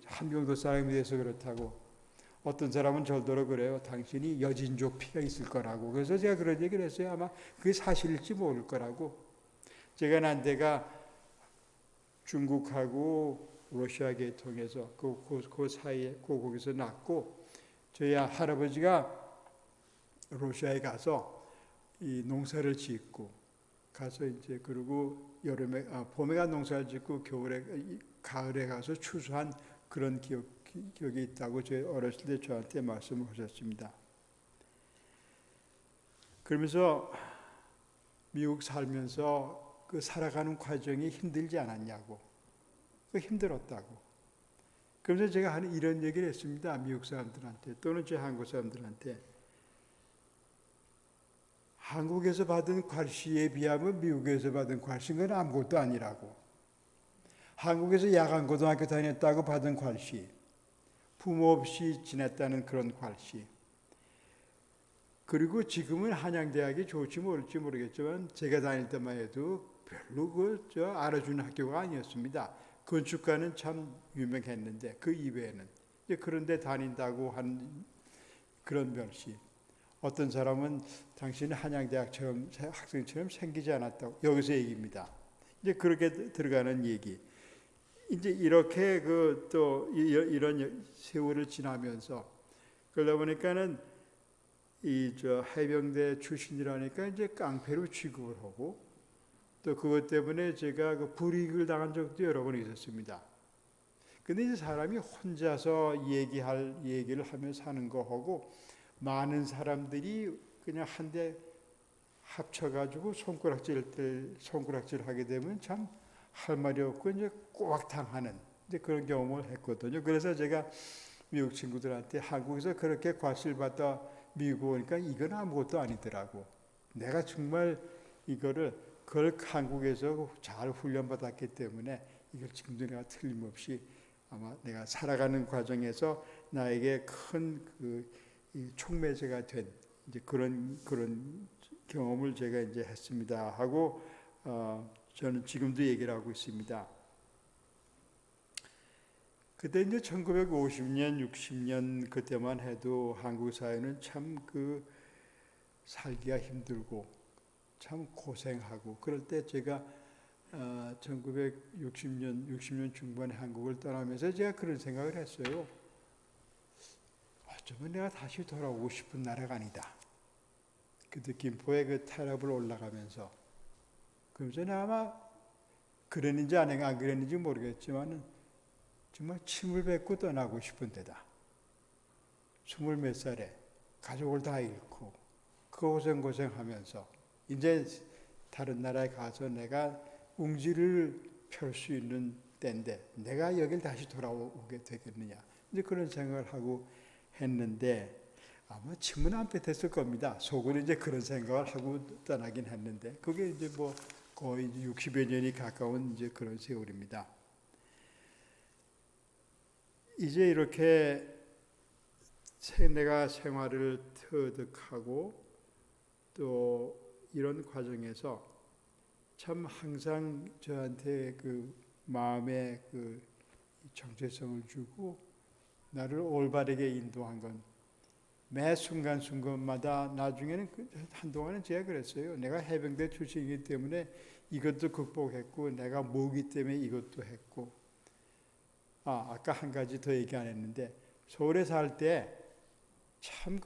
함경도 사람이 돼서 그렇다고, 어떤 사람은 절대로 그래요. 당신이 여진족 피가 있을 거라고. 그래서 제가 그런 얘기를 했어요. 아마 그게 사실일지 모를 거라고. 제가 난 데가 중국하고 러시아 계통에서 그 사이에 거기서 났고, 저희 할아버지가 러시아에 가서 이 농사를 짓고 가서 이제 그리고 봄에 가 농사를 짓고 가을에 가서 추수한 그런 기억이 있다고 제 어렸을 때 저한테 말씀하셨습니다. 그러면서 미국 살면서 그 살아가는 과정이 힘들지 않았냐고, 힘들었다고. 그래서 제가 이런 얘기를 했습니다. 미국 사람들한테 또는 제 한국 사람들한테. 한국에서 받은 괄시에 비하면 미국에서 받은 괄시는 아무것도 아니라고. 한국에서 야간고등학교 다녔다고 받은 괄시, 부모 없이 지냈다는 그런 괄시, 그리고 지금은 한양대학이 좋을지 모를지 모르겠지만 제가 다닐 때만 해도 별로 알아주는 학교가 아니었습니다. 건축가는 참 유명했는데 그 이외에는 그런데 다닌다고 한 그런 멸시. 어떤 사람은 당신은 한양대학처럼 학생처럼 생기지 않았다고. 여기서 얘기입니다. 이제 그렇게 들어가는 얘기. 이제 이렇게 또 이런 세월을 지나면서 그러다 보니까는 해병대 출신이라니까 이제 깡패로 취급을 하고, 또 그것 때문에 제가 불이익을 당한 적도 여러 번 있었습니다. 근데 이제 사람이 혼자서 얘기를 하며 사는 거하고 많은 사람들이 그냥 한데 합쳐가지고 손가락질 하게 되면 참 할 말이 없고 이제 꼬박 당하는 이제 그런 경험을 했거든요. 그래서 제가 미국 친구들한테 한국에서 그렇게 과실받다 미국 오니까 이건 아무것도 아니더라고. 내가 정말 그걸 한국에서 잘 훈련받았기 때문에 이걸 지금도 내가 틀림없이 아마 내가 살아가는 과정에서 나에게 큰 촉매제가 된 이제 그런 경험을 제가 이제 했습니다 하고 저는 지금도 얘기를 하고 있습니다. 그때 이제 1950년, 60년 그때만 해도 한국 사회는 참 살기가 힘들고 참 고생하고, 그럴 때 제가 1960년 중반에 한국을 떠나면서 제가 그런 생각을 했어요. 어쩌면 내가 다시 돌아오고 싶은 나라가 아니다. 그때 김포의 타락을 올라가면서, 그러면서 내가 아마 그랬는지 안 그랬는지 모르겠지만 정말 침을 뱉고 떠나고 싶은 데다. 20몇 살에 가족을 다 잃고 그 고생하면서 이제 다른 나라에 가서 내가 웅지를 펼 수 있는 때인데 내가 여길 다시 돌아오게 되겠느냐, 이제 그런 생각을 하고 했는데 아마 침은 안 뱉었을 겁니다. 속으로 이제 그런 생각을 하고 떠나긴 했는데 그게 이제 거의 60여 년이 가까운 이제 그런 세월입니다. 이제 이렇게 내가 생활을 터득하고 또 이런 과정에서 참 항상 저한테 마음에 정체성을 주고 나를 올바르게 인도한 건 매 순간순간마다 나중에는 한동안은 제가 그랬어요. 내가 해병대 출신이기 때문에 이것도 극복했고 내가 모기 때문에 이것도 했고, 아까 한 가지 더 얘기 안 했는데 서울에 살 때 참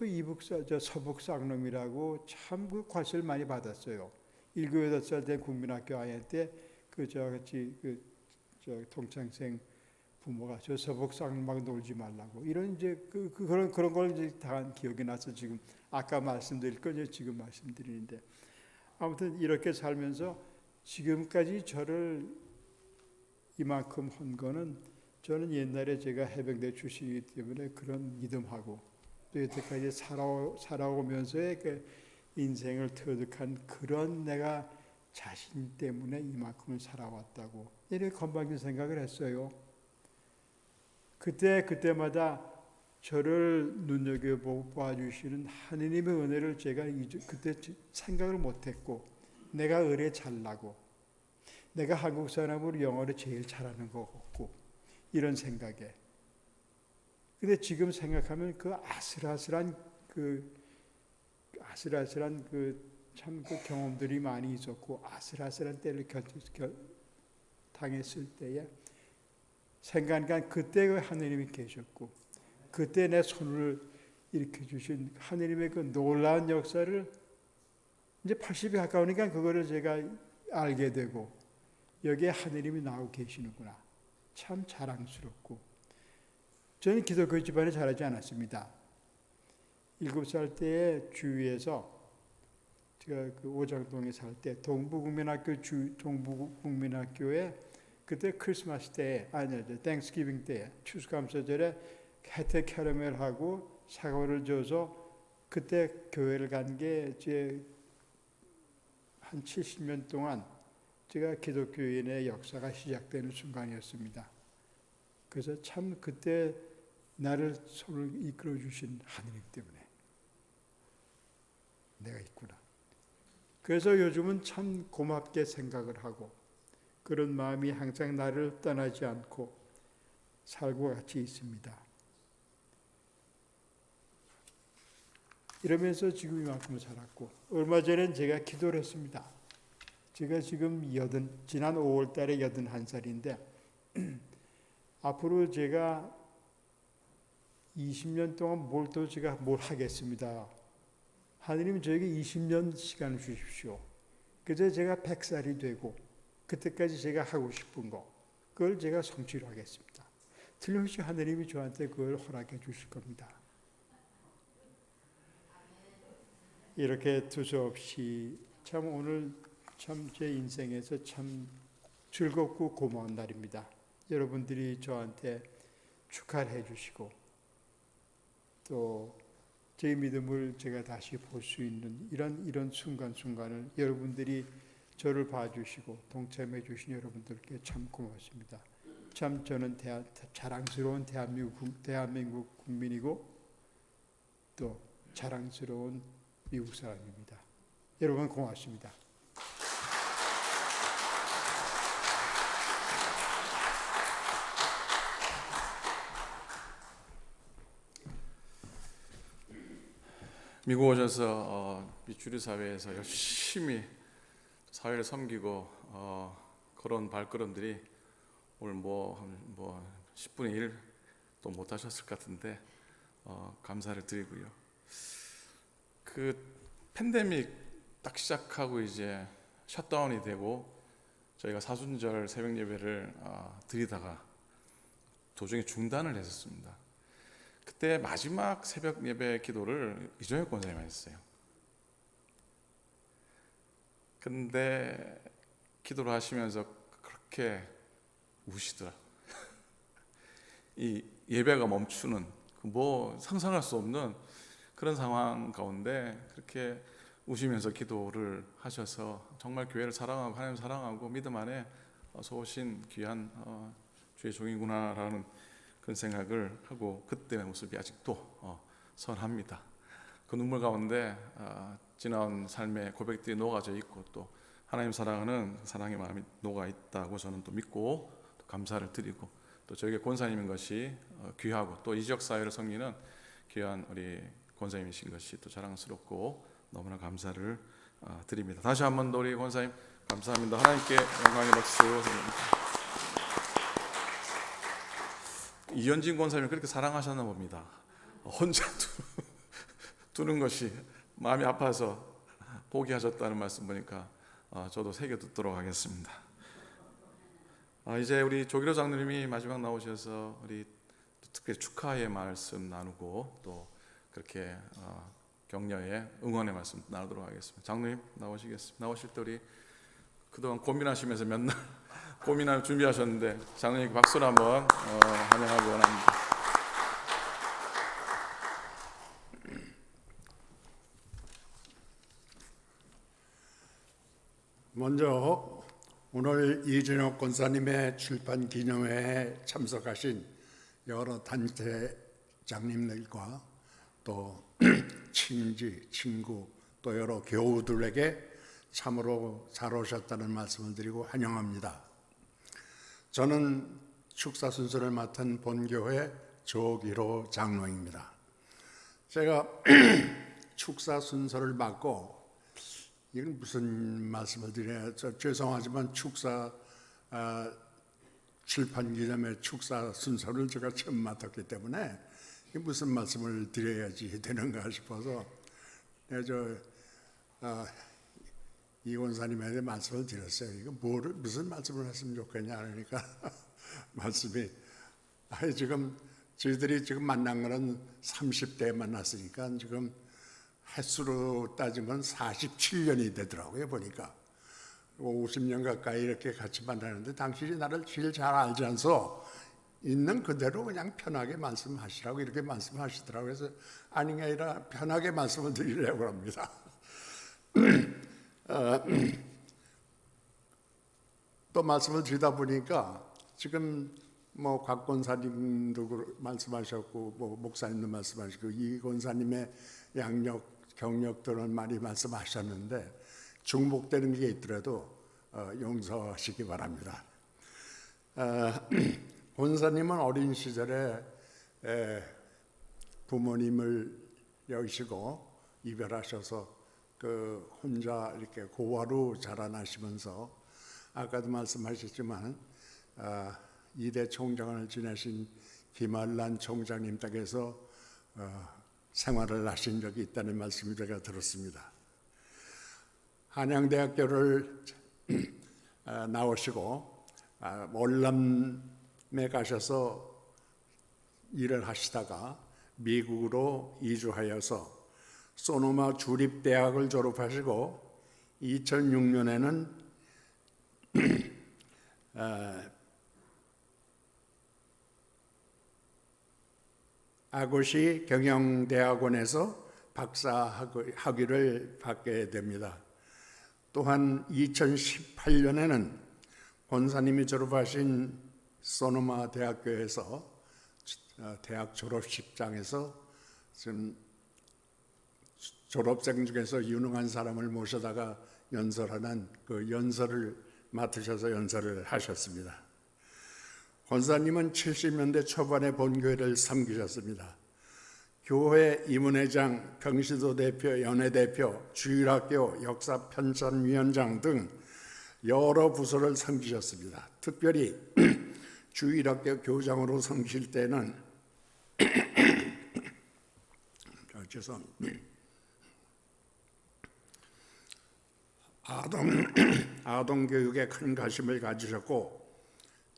서북 쌍놈이라고 참 과시를 많이 받았어요. 7, 8살 때 국민학교 아이 때 저같이 동창생 부모가 저 서북 쌍놈하고 놀지 말라고 이런 이제 그런 걸 이제 당한 기억이 나서 지금 아까 말씀드릴 거 이제 지금 말씀드리는데, 아무튼 이렇게 살면서 지금까지 저를 이만큼 한 거는 저는 옛날에 제가 해병대 출신이기 때문에 그런 믿음하고 또 여태까지 살아오면서의 그 인생을 터득한 그런 내가 자신 때문에 이만큼을 살아왔다고 이렇게 건방진 생각을 했어요. 그때마다 저를 눈여겨보고 봐주시는 하느님의 은혜를 제가 그때 생각을 못했고, 내가 의뢰 잘나고 내가 한국 사람으로 영어를 제일 잘하는 것 같고 이런 생각에, 근데 지금 생각하면 그 아슬아슬한 참 그 경험들이 많이 있었고 아슬아슬한 때를 당했을 때에 생각하니까 그때 그 하느님이 계셨고, 그때 내 손을 일으켜 주신 하느님의 그 놀라운 역사를 이제 80이 가까우니까 그거를 제가 알게 되고, 여기에 하느님이 나오고 계시는구나. 참 자랑스럽고. 저는 기독교 집안에 자라지 않았습니다. 7살 때에 주위에서 제가 그 오장동에 살 때 동부국민학교에 그때 크리스마스 때에 땡스기빙 때에 추수감사절에 혜택 캐러멜하고 사과를 줘서 그때 교회를 간 게 이제 한 70년 동안 제가 기독교인의 역사가 시작되는 순간이었습니다. 그래서 참 그때 나를 손을 이끌어 주신 하느님 때문에 내가 있구나. 그래서 요즘은 참 고맙게 생각을 하고, 그런 마음이 항상 나를 떠나지 않고 살고 같이 있습니다. 이러면서 지금 이만큼 살았고, 얼마 전엔 제가 기도를 했습니다. 제가 지금 지난 5월 달에 81살인데 앞으로 제가 20년 동안 뭘 하겠습니다. 하느님 저에게 20년 시간을 주십시오. 그래서 제가 100살이 되고 그때까지 제가 하고 싶은 거, 그걸 제가 성취를 하겠습니다. 틀림없이 하느님이 저한테 그걸 허락해 주실 겁니다. 이렇게 두서없이 참 오늘 참 제 인생에서 참 즐겁고 고마운 날입니다. 여러분들이 저한테 축하를 해주시고 또 제 믿음을 제가 다시 볼 수 있는 이런 순간순간을 여러분들이 저를 봐주시고 동참해 주신 여러분들께 참 고맙습니다. 참 저는 자랑스러운 대한민국 국민이고 또 자랑스러운 미국 사람입니다. 여러분 고맙습니다. 미국 오셔서 미주리 사회에서 열심히 사회를 섬기고 그런 발걸음들이 오늘 뭐 10분의 1도 못 하셨을 것 같은데 감사를 드리고요. 그 팬데믹 딱 시작하고 이제 셧다운이 되고 저희가 사순절 새벽 예배를 드리다가 도중에 중단을 했었습니다. 그때 마지막 새벽 예배 기도를 이정혁 권사님이 하셨어요. 근데 기도를 하시면서 그렇게 우시더라. 이 예배가 멈추는 뭐 상상할 수 없는 그런 상황 가운데 그렇게 우시면서 기도를 하셔서 정말 교회를 사랑하고 하나님 사랑하고 믿음 안에 서오신 귀한 주의 종이구나라는 그런 생각을 하고 그때의 모습이 아직도 선합니다. 그 눈물 가운데 지나온 삶의 고백들이 녹아져 있고 또 하나님 사랑하는 사랑의 마음이 녹아 있다고 저는 또 믿고 또 감사를 드리고 또 저에게 권사님인 것이 귀하고 또 이 지역 사회를 섬기는 귀한 우리 권사님이신 것이 또 자랑스럽고 너무나 감사를 드립니다. 다시 한 번 더 우리 권사님 감사합니다. 하나님께 영광의 박수 드립니다. 이현진 권사님을 그렇게 사랑하셨나 봅니다. 혼자 두는 것이 마음이 아파서 포기하셨다는 말씀 보니까 저도 새겨 듣도록 하겠습니다. 이제 우리 조기로 장로님이 마지막 나오셔서 우리 특별히 축하의 말씀 나누고 또 그렇게 격려의 응원의 말씀 나누도록 하겠습니다. 장로님 나오시겠습니다. 나오실 때 우리 그동안 고민하시면서 몇 날 고민을 준비하셨는데 장로님께 박수를 한번 환영하고 원합니다. 먼저 오늘 이준혁 권사님의 출판 기념회에 참석하신 여러 단체장님들과 또 친지, 친구, 또 여러 교우들에게 참으로 잘 오셨다는 말씀을 드리고 환영합니다. 저는 축사 순서를 맡은 본교회 조기로 장로입니다. 제가 축사 순서를 맡고 이건 무슨 말씀을 드려야 죄송하지만 축사 출판 기념회 축사 순서를 제가 처음 맡았기 때문에 무슨 말씀을 드려야지 되는가 싶어서 이 권사님에게 말씀을 드렸어요. 이거 무슨 말씀을 했으면 좋겠냐 그러니까 말씀이 지금 저희들이 지금 만난 거는 30대에 만났으니까 지금 횟수로 따지면 47년이 되더라고요. 보니까 50년 가까이 이렇게 같이 만나는데 당신이 나를 제일 잘 알지 않소? 있는 그대로 그냥 편하게 말씀하시라고 이렇게 말씀하시더라고요. 그래서 아닌 게 아니라 편하게 말씀을 드리려고 합니다. 또 말씀을 드리다 보니까 지금 뭐 곽 권사님도 말씀하셨고 뭐 목사님도 말씀하시고 이 권사님의 양력 경력들은 많이 말씀하셨는데 중복되는 게 있더라도 용서하시기 바랍니다. 권사님은 어린 시절에 부모님을 여시고 이별하셔서 그 혼자 이렇게 고아로 자라나시면서 아까도 말씀하셨지만 2대 총장을 지내신 김한란 총장님 댁에서 생활을 하신 적이 있다는 말씀을 제가 들었습니다. 한양대학교를 나오시고 월남에 가셔서 일을 하시다가 미국으로 이주하여서 소노마 주립대학을 졸업하시고 2006년에는 아고시 경영대학원에서 박사 학위를 받게 됩니다. 또한 2018년에는 권사님이 졸업하신 소노마 대학교에서 대학 졸업식장에서 지금 졸업생 중에서 유능한 사람을 모셔다가 연설하는 그 연설을 맡으셔서 연설을 하셨습니다. 권사님은 70년대 초반에 본교회를 섬기셨습니다. 교회 임원회장, 경시도 대표, 연회대표, 주일학교 역사편찬위원장 등 여러 부서를 섬기셨습니다. 특별히 주일학교 교장으로 섬기실 때는 아동 교육에 큰 관심을 가지셨고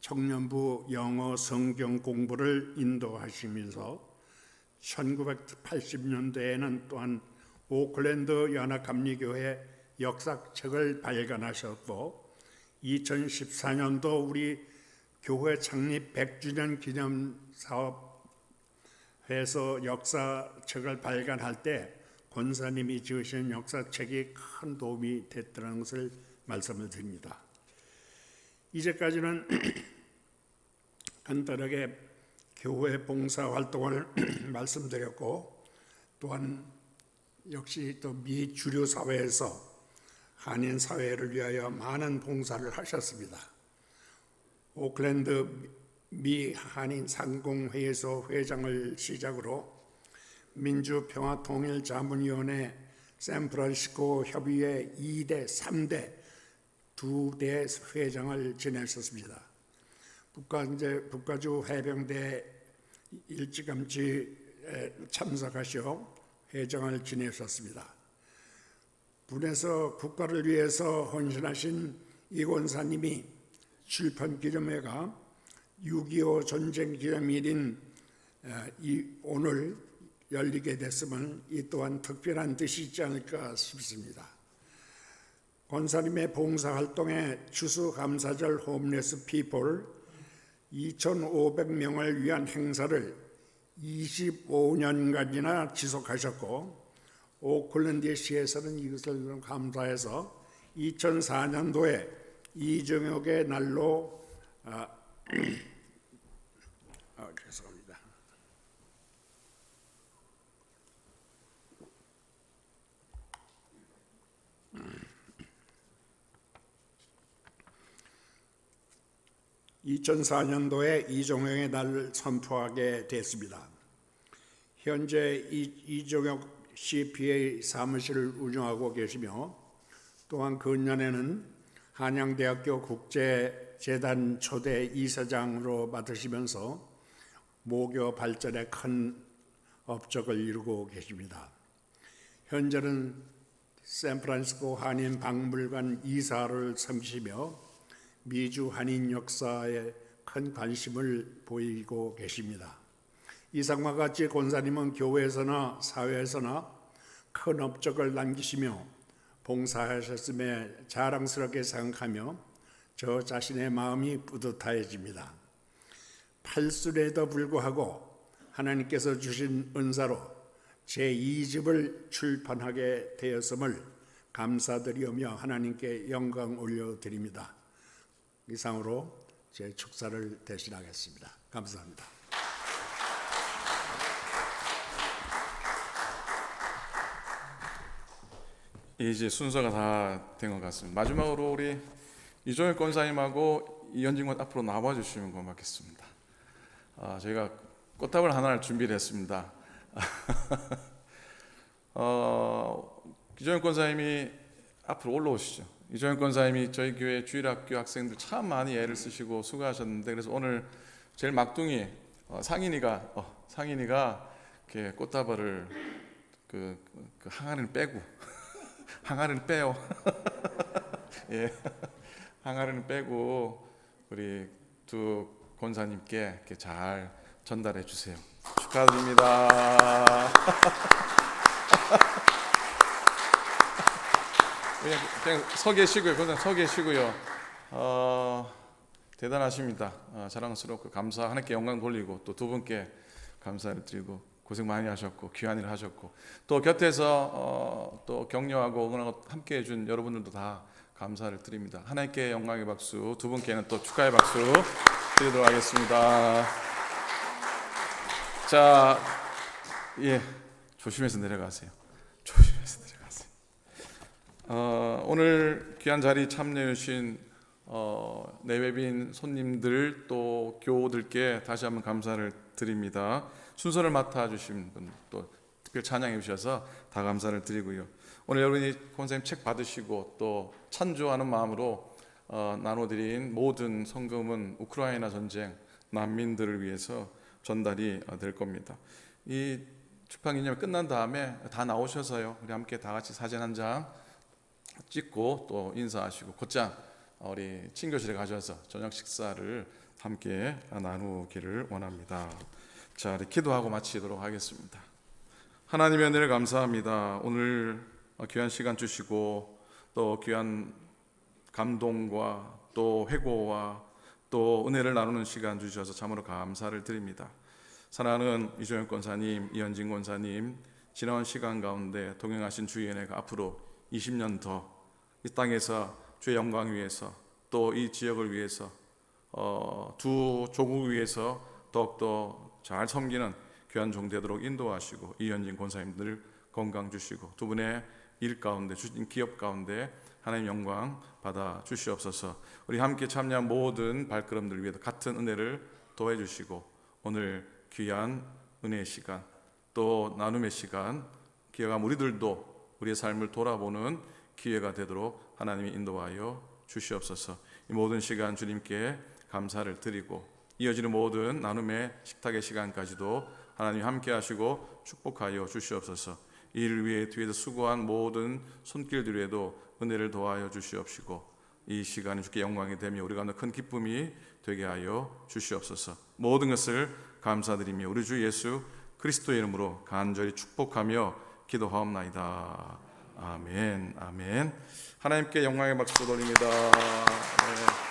청년부 영어 성경 공부를 인도하시면서 1980년대에는 또한 오클랜드 연합감리교회 역사책을 발간하셨고 2014년도 우리 교회 창립 100주년 기념 사업에서 역사책을 발간할 때 권사님이 지으신 역사책이 큰 도움이 됐다는 것을 말씀을 드립니다. 이제까지는 간단하게 교회 봉사 활동을 말씀드렸고 또한 역시 또 미 주류 사회에서 한인 사회를 위하여 많은 봉사를 하셨습니다. 오클랜드 미 한인 상공회에서 회장을 시작으로 민주평화통일자문위원회 샌프란시스코 협의회 2대, 3대, 2대 회장을 지내셨습니다. 북가주 해병대 일찌감치에 참석하시어 회장을 지내셨습니다. 군에서 국가를 위해서 헌신하신 이 권사님이 출판 기념회가 6.25 전쟁 기념일인 오늘 열리게 됐으면 이 또한 특별한 뜻이 있지 않을까 싶습니다. 권사님의 봉사활동에 추수감사절 홈레스 피플 2,500명을 위한 행사를 25년간이나 지속하셨고 오클랜드 시에서는 이것을 감사해서 2004년도에 이정혁의 날로 죄송합니다. (2004년도에) 이정혁의 날을 선포하게 됐습니다. 현재 이정혁 CPA 사무실을 운영하고 계시며 또한 근년에는 한양대학교 국제재단 초대 이사장으로 맡으시면서 모교 발전에 큰 업적을 이루고 계십니다. 현재는 샌프란시스코 한인 박물관 이사를 섬기시며 미주 한인 역사에 큰 관심을 보이고 계십니다. 이상과 같이 권사님은 교회에서나 사회에서나 큰 업적을 남기시며 봉사하셨음에 자랑스럽게 생각하며 저 자신의 마음이 뿌듯해집니다. 팔순에도 불구하고 하나님께서 주신 은사로 제2집을 출판하게 되었음을 감사드리며 하나님께 영광 올려드립니다. 이상으로 제 축사를 대신하겠습니다. 감사합니다. 이제 순서가 다 된 것 같습니다. 마지막으로 우리 이종혁 권사님하고 이현진 권 앞으로 나와 주시면 고맙겠습니다. 저희가 꽃다발 하나를 준비를 했습니다. 이종혁 권사님이 앞으로 올라오시죠. 이종혁 권사님이 저희 교회 주일학교 학생들 참 많이 애를 쓰시고 수고하셨는데, 그래서 오늘 제일 막둥이 상인이가 이렇게 꽃다발을 그 항아리를 빼고 항아리를 빼요. 예, 항아리를 빼고 우리 두 권사님께 이렇게 잘 전달해 주세요. 축하드립니다. 그냥 서 계시고요. 권사님 서 계시고요. 대단하십니다. 자랑스럽고 감사, 하나님께 영광 돌리고 또 두 분께 감사를 드리고 고생 많이 하셨고 귀한 일을 하셨고 또 곁에서 또 격려하고 응원하고 함께 해준 여러분들도 다 감사를 드립니다. 하나님께 영광의 박수, 두 분께는 또 축하의 박수 드리도록 하겠습니다. 자, 예, 조심해서 내려가세요. 조심해서 내려가세요. 오늘 귀한 자리 참여해 주신 내외빈 손님들 또 교우들께 다시 한번 감사를 드립니다. 순서를 맡아주신 분 또 특별 찬양해 주셔서 다 감사를 드리고요. 오늘 여러분이 권사님 책 받으시고 또 찬조하는 마음으로 나눠드린 모든 성금은 우크라이나 전쟁 난민들을 위해서 전달이 될 겁니다. 이 출판 기념회 끝난 다음에 다 나오셔서요, 우리 함께 다 같이 사진 한 장 찍고 또 인사하시고 곧장 우리 친교실에 가셔서 저녁 식사를 함께 나누기를 원합니다. 자, 우리 기도하고 마치도록 하겠습니다. 하나님의 은혜를 감사합니다. 오늘 귀한 시간 주시고 또 귀한 감동과 또 회고와 또 은혜를 나누는 시간 주셔서 참으로 감사를 드립니다. 사랑하는 이종혁 권사님, 이현진 권사님, 지나온 시간 가운데 동행하신 주의 은혜가 앞으로 20년 더 이 땅에서 주의 영광 위해서 또 이 지역을 위해서 두 조국 위해서 더욱더 잘 섬기는 귀한 종 되도록 인도하시고 이현진 권사님들 건강 주시고 두 분의 일 가운데 주신 기업 가운데 하나님 영광 받아 주시옵소서. 우리 함께 참여한 모든 발걸음들 위해서 같은 은혜를 더해 주시고 오늘 귀한 은혜의 시간 또 나눔의 시간 기회가 우리들도 우리의 삶을 돌아보는 기회가 되도록 하나님이 인도하여 주시옵소서. 이 모든 시간 주님께 감사를 드리고 이어지는 모든 나눔의 식탁의 시간까지도 하나님 함께 하시고 축복하여 주시옵소서. 이 일을 위해 뒤에서 수고한 모든 손길들 위에도 은혜를 도하여 주시옵시고 이 시간이 주께 영광이 되며 우리가 큰 기쁨이 되게 하여 주시옵소서. 모든 것을 감사드리며 우리 주 예수 그리스도의 이름으로 간절히 축복하며 기도하옵나이다. 아멘. 아멘. 하나님께 영광의 박수 돌립니다. 네.